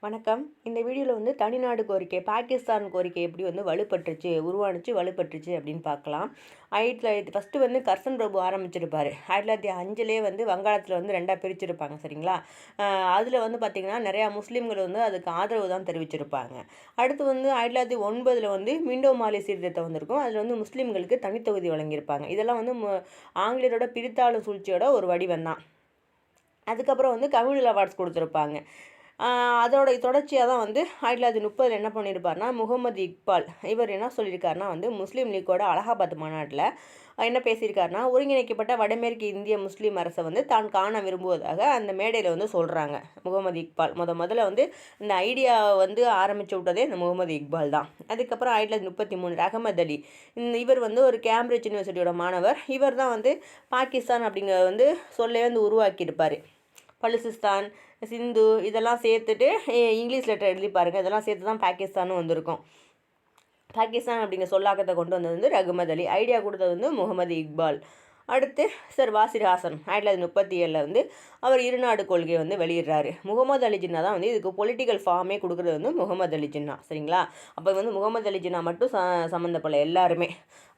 வணக்கம். இந்த வீடியோவில் வந்து தனிநாடு கோரிக்கை, பாகிஸ்தான் கோரிக்கை எப்படி வந்து வலுப்பட்டுச்சு அப்படின்னு பார்க்கலாம். ஃபஸ்ட்டு வந்து கர்சன் பிரபு ஆரம்பிச்சிருப்பார். 1905 வந்து வங்காளத்தில் வந்து 2ஆக பிரிச்சிருப்பாங்க, சரிங்களா? அதில் வந்து பார்த்திங்கன்னா நிறையா முஸ்லீம்கள் வந்து அதுக்கு ஆதரவு தான் தெரிவிச்சிருப்பாங்க. அடுத்து வந்து 1909 வந்து மிண்டோ மாலி சீர்திருத்தம் வந்திருக்கும். அதில் வந்து முஸ்லீம்களுக்கு தனித்தொகுதி வழங்கியிருப்பாங்க. இதெல்லாம் வந்து ஆங்கிலேயரோட பிரித்தாளும் சூழ்ச்சியோட ஒரு வடிவம் தான். அதுக்கப்புறம் வந்து கம்யூனல் அவார்ட்ஸ் கொடுத்துருப்பாங்க. அதோட தொடர்ச்சியாக தான் வந்து 1930 என்ன பண்ணியிருப்பார்னா, முகமது இக்பால் இவர் என்ன சொல்லியிருக்காருனா வந்து முஸ்லீம் லீக்கோட அலகாபாத் மாநாட்டில் என்ன பேசியிருக்காருனா, ஒருங்கிணைக்கப்பட்ட வடமேற்கு இந்திய முஸ்லீம் அரசை வந்து தான் காண விரும்புவதாக அந்த மேடையில் வந்து சொல்கிறாங்க. முகமது இக்பால் முதல்ல வந்து இந்த ஐடியா வந்து ஆரம்பித்து விட்டதே இந்த முகமது இக்பால் தான். அதுக்கப்புறம் 1933 அகமது அலி, இவர் வந்து ஒரு கேம்பிரிட்ஜ் யூனிவர்சிட்டியோட மாணவர். இவர் தான் வந்து பாகிஸ்தான் அப்படிங்கிற வந்து சொல்லே வந்து உருவாக்கியிருப்பார். பலுசிஸ்தான், சிந்து இதெல்லாம் சேர்த்துட்டு இங்கிலீஷ் லெட்டர் எழுதி பாருங்கள். இதெல்லாம் சேர்த்து தான் பாகிஸ்தானும் வந்திருக்கும். பாகிஸ்தான் அப்படிங்கிற சொல்லாக்கத்தை கொண்டு வந்தது வந்து அகமது அலி, ஐடியா கொடுத்தது வந்து முகமது இக்பால். அடுத்து சர் வாசிர் ஹாசன் 1937 வந்து அவர் இருநாடு கொள்கையை வந்து வெளியிடுறாரு. முகமது அலி ஜின்னா தான் வந்து இதுக்கு பொலிட்டிக்கல் ஃபார்மே கொடுக்குறது வந்து முகமது அலி ஜின்னா, சரிங்களா? அப்போ வந்து முகமது அலி ஜின்னா மட்டும் சம்மந்தப்படல, எல்லாருமே.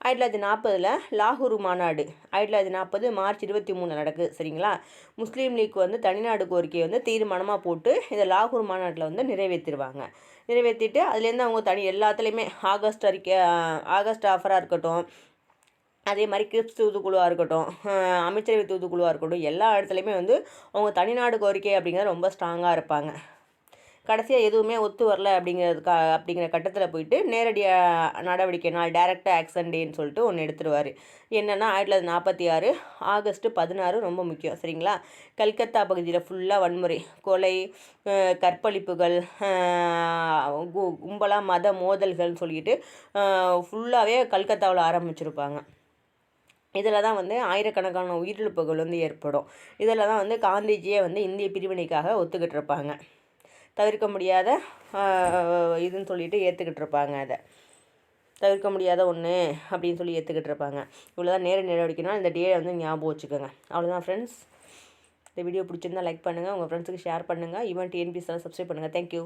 1940 லாகூர் மாநாடு 1940 மார்ச் 23 நடக்குது, சரிங்களா? முஸ்லீம் லீக் வந்து தனிநாடு கோரிக்கையை வந்து தீர்மானமாக போட்டு இதை லாகூர் மாநாட்டில் வந்து நிறைவேற்றிட்டு அதுலேருந்து அவங்க எல்லாத்துலேயுமே ஆகஸ்ட் ஆஃபராக இருக்கட்டும், அதே மாதிரி கிரிப்ஸ் தூதுக்குழுவாக இருக்கட்டும், அமைச்சரவை தூதுக்குழுவாக இருக்கட்டும், எல்லா இடத்துலையுமே வந்து அவங்க தனிநாடு கோரிக்கை அப்படிங்கிறது ரொம்ப ஸ்ட்ராங்காக இருப்பாங்க. கடைசியாக எதுவுமே ஒத்து வரல அப்படிங்கிற கட்டத்தில் போயிட்டு நேரடியாக நடவடிக்கை நாள் டைரக்டாக ஆக்ஷன் டேன்னு சொல்லிட்டு ஒன்று எடுத்துருவார். என்னென்னா 1946 ஆகஸ்ட் 16 ரொம்ப முக்கியம், சரிங்களா? கல்கத்தா பகுதியில் ஃபுல்லாக வன்முறை, கொலை, கற்பழிப்புகள், கும்பலாக மத மோதல்கள்னு சொல்லிட்டு ஃபுல்லாகவே கல்கத்தாவில் ஆரம்பிச்சிருப்பாங்க. இதில் தான் வந்து ஆயிரக்கணக்கான உயிரிழப்புகள் வந்து ஏற்படும். இதில் தான் வந்து காந்திஜியை வந்து இந்திய பிரிவினைக்காக ஒத்துக்கிட்டு இருப்பாங்க. தவிர்க்க முடியாத இதுன்னு சொல்லிட்டு ஏற்றுக்கிட்டு இருப்பாங்க. அதை தவிர்க்க முடியாத ஒன்று அப்படின்னு சொல்லி ஏற்றுக்கிட்டு இருப்பாங்க. இவ்வளோ தான் நடவடிக்கைனா இந்த டே வந்து ஞாபகம் வச்சுக்கோங்க. அவ்வளோதான் ஃப்ரெண்ட்ஸ். இந்த வீடியோ பிடிச்சிருந்தால் லைக் பண்ணுங்கள், உங்கள் ஃப்ரெண்ட்ஸுக்கு ஷேர் பண்ணுங்கள். ஈவன் டிஎன்பிஎஸ்ஸால் சப்ஸ்கிரைப் பண்ணுங்கள். தேங்க்யூ.